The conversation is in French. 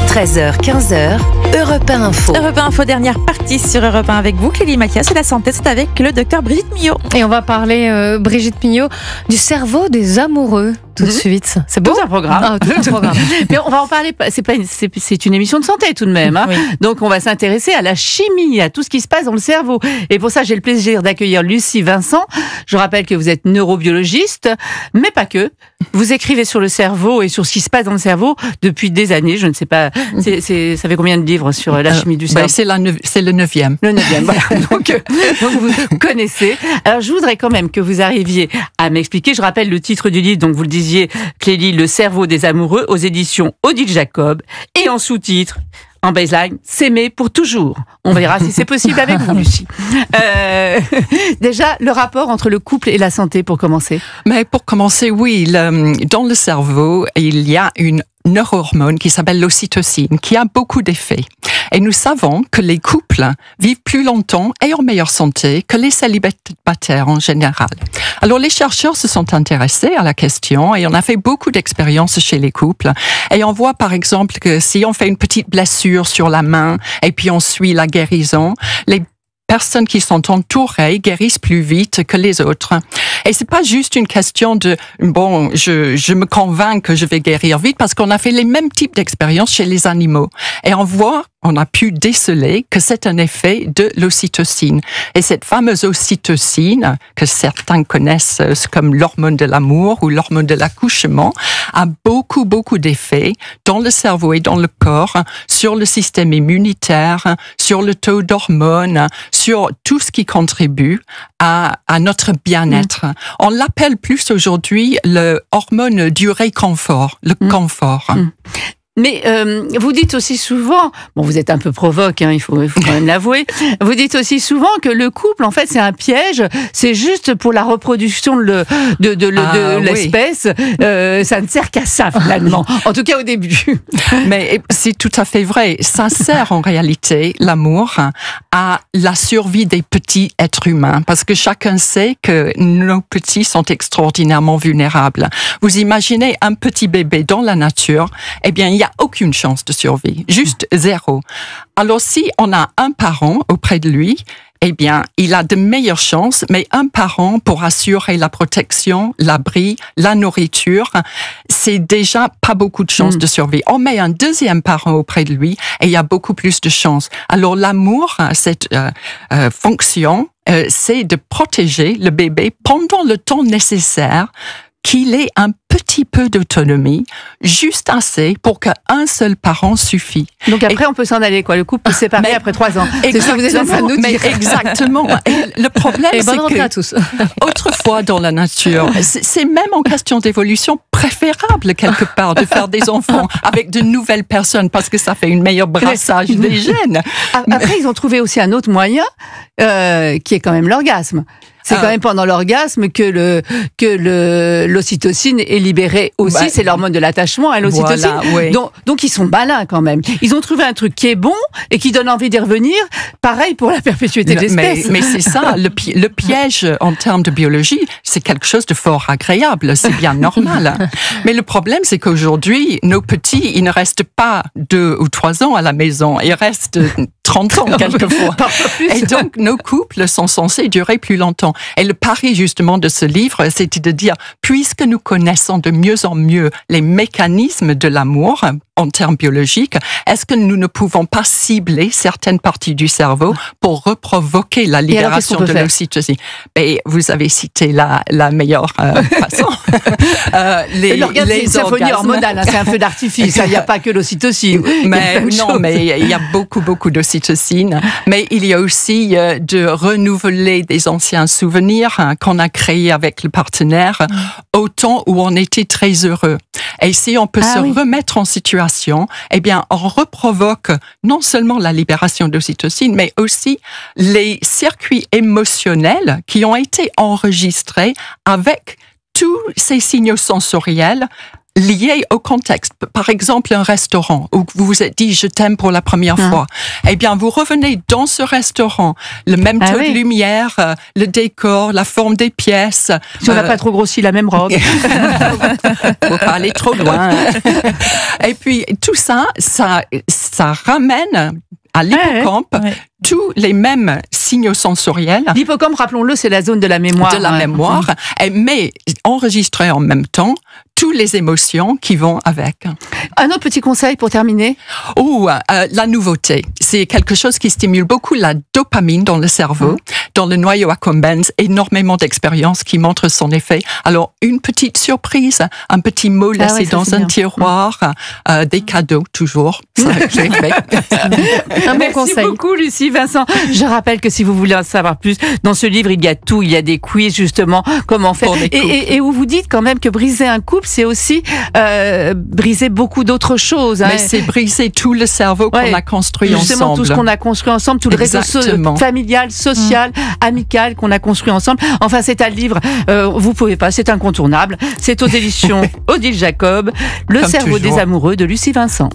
13h, 15h, Europe 1 Info. Europe 1 Info, dernière partie sur Europe 1 avec vous, Clélie Mathias. Et la santé, c'est avec le docteur Brigitte Millot. Et on va parler, Brigitte Millot, du cerveau des amoureux. Tout de suite. C'est beau. Tout un programme. Tout un programme. Mais on va en parler. C'est une émission de santé tout de même. Hein. Oui. Donc on va s'intéresser à la chimie, à tout ce qui se passe dans le cerveau. Et pour ça, j'ai le plaisir d'accueillir Lucie Vincent. Je rappelle que vous êtes neurobiologiste, mais pas que. Vous écrivez sur le cerveau et sur ce qui se passe dans le cerveau depuis des années. Je ne sais pas. Ça fait combien de livres sur la chimie du cerveau? C'est le 9e. Le 9e, voilà. Donc vous connaissez. Alors, je voudrais quand même que vous arriviez à m'expliquer. Je rappelle le titre du livre, donc vous le disiez, Clélie, Le cerveau des amoureux, aux éditions Odile Jacob. Et en sous-titre, en baseline, s'aimer pour toujours. On verra si c'est possible avec vous, Lucie. Déjà, le rapport entre le couple et la santé, pour commencer. Mais pour commencer, oui, dans le cerveau, il y a une neurohormone qui s'appelle l'ocytocine, qui a beaucoup d'effets. Et nous savons que les couples vivent plus longtemps et en meilleure santé que les célibataires en général. Alors les chercheurs se sont intéressés à la question et on a fait beaucoup d'expériences chez les couples. Et on voit par exemple que si on fait une petite blessure sur la main et puis on suit la guérison, les personnes qui sont entourées guérissent plus vite que les autres. Et c'est pas juste une question de, bon, je me convainc que je vais guérir vite parce qu'on a fait les mêmes types d'expériences chez les animaux. Et on a pu déceler que c'est un effet de l'ocytocine. Et cette fameuse ocytocine, que certains connaissent comme l'hormone de l'amour ou l'hormone de l'accouchement, a beaucoup, beaucoup d'effets dans le cerveau et dans le corps, sur le système immunitaire, sur le taux d'hormones, sur tout ce qui contribue à notre bien-être. On l'appelle plus aujourd'hui le hormone du réconfort, le confort. Mais vous dites aussi souvent, bon, vous êtes un peu provoque, hein, il faut quand même l'avouer. Vous dites aussi souvent que le couple, en fait, c'est un piège. C'est juste pour la reproduction de l'espèce. Ça ne sert qu'à ça finalement. En tout cas au début. Mais c'est tout à fait vrai. Ça sert en réalité, l'amour, à la survie des petits êtres humains, parce que chacun sait que nos petits sont extraordinairement vulnérables. Vous imaginez un petit bébé dans la nature, eh bien il y a aucune chance de survie, juste zéro. Alors si on a un parent auprès de lui, eh bien, il a de meilleures chances, mais un parent pour assurer la protection, l'abri, la nourriture, c'est déjà pas beaucoup de chances de survie. On met un deuxième parent auprès de lui et il y a beaucoup plus de chances. Alors l'amour, cette fonction, c'est de protéger le bébé pendant le temps nécessaire qu'il ait un petit peu d'autonomie, juste assez pour qu'un seul parent suffit. Donc après, on peut s'en aller, quoi. Le couple peut se séparer après 3 ans. C'est ce que vous êtes en train de nous dire. Exactement. Et le problème, c'est que à tous. autrefois dans la nature, c'est même en question d'évolution préférable quelque part de faire des enfants avec de nouvelles personnes parce que ça fait une meilleure brassage des gènes. Après, ils ont trouvé aussi un autre moyen qui est quand même l'orgasme. C'est quand même pendant l'orgasme que l'ocytocine est libérée aussi. C'est l'hormone de l'attachement à l'ocytocine. Voilà, oui. Donc ils sont malins quand même. Ils ont trouvé un truc qui est bon et qui donne envie d'y revenir. Pareil pour la perpétuité de l'espèce. Mais c'est ça, le piège en termes de biologie, c'est quelque chose de fort agréable. C'est bien normal. Mais le problème, c'est qu'aujourd'hui, nos petits, ils ne restent pas 2 ou 3 ans à la maison. Ils restent 30 ans quelquefois. Et donc, nos couples sont censés durer plus longtemps. Et le pari, justement, de ce livre, c'était de dire, puisque nous connaissons de mieux en mieux les mécanismes de l'amour, en termes biologiques, est-ce que nous ne pouvons pas cibler certaines parties du cerveau pour reprovoquer la libération de l'ocytocine? Et vous avez cité la meilleure façon. Les symphonie hormonale, hein, c'est un feu d'artifice. Il n'y a pas que l'ocytocine. Mais non, mais il y a beaucoup d'ocytocine. Mais il y a aussi de renouveler des anciens souvenirs qu'on a créés avec le partenaire au temps où on était très heureux. Et si on peut remettre en situation, eh bien, on reprovoque non seulement la libération d'ocytocine, mais aussi les circuits émotionnels qui ont été enregistrés avec tous ces signaux sensoriels lié au contexte. Par exemple, un restaurant où vous vous êtes dit « je t'aime » pour la première fois. Eh bien, vous revenez dans ce restaurant, le même taux de lumière, le décor, la forme des pièces. Si on n'a pas trop grossi la même robe. Faut pas aller trop loin. Et puis, tout ça ramène à l'hippocampe tous les mêmes signaux sensoriels. L'hippocampe, rappelons-le, c'est la zone de la mémoire. De la mémoire, mais enregistrer en même temps toutes les émotions qui vont avec. Un autre petit conseil pour terminer. La nouveauté. C'est quelque chose qui stimule beaucoup la dopamine dans le cerveau, dans le noyau accumbens, énormément d'expériences qui montrent son effet. Alors, une petite surprise, un petit mot laissé dans un tiroir, des cadeaux toujours. Ça, j'ai fait. Un bon Merci conseil. beaucoup, Lucie, Vincent. Je rappelle que si vous voulez en savoir plus, dans ce livre, il y a tout. Il y a des quiz, justement, comment faire. Et où vous dites quand même que briser un couple, c'est aussi briser beaucoup d'autres choses. Mais c'est briser tout le cerveau qu'on a construit justement, ensemble. tout ce qu'on a construit ensemble, tout le réseau familial, social, amical qu'on a construit ensemble. Enfin, c'est un livre, vous pouvez pas, c'est incontournable. C'est aux éditions Odile Jacob, Le cerveau des amoureux de Lucie Vincent.